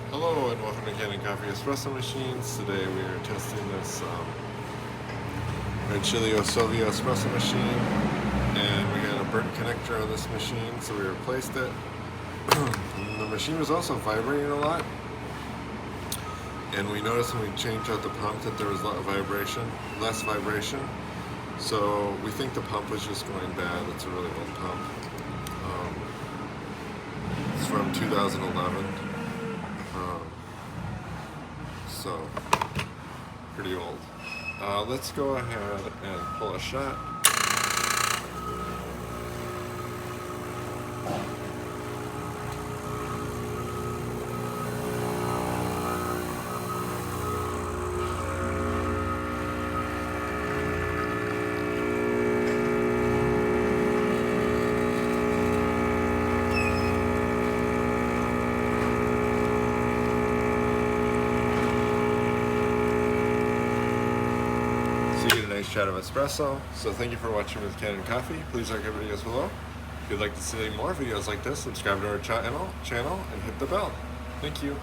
Hello and welcome to Kanen Coffee Espresso Machines. Today we are testing this Rancilio Silvia espresso machine, and we had a burnt connector on this machine, so we replaced it. And the machine was also vibrating a lot, and we noticed when we changed out the pump that there was less vibration. So we think the pump was just going bad. It's a really old pump. It's from 2011. So pretty old. Let's go ahead and pull a shot. Nice shot of espresso. So thank you for watching with Kanen Coffee. Please like our videos below. If you'd like to see more videos like this, subscribe to our channel and hit the bell. Thank you.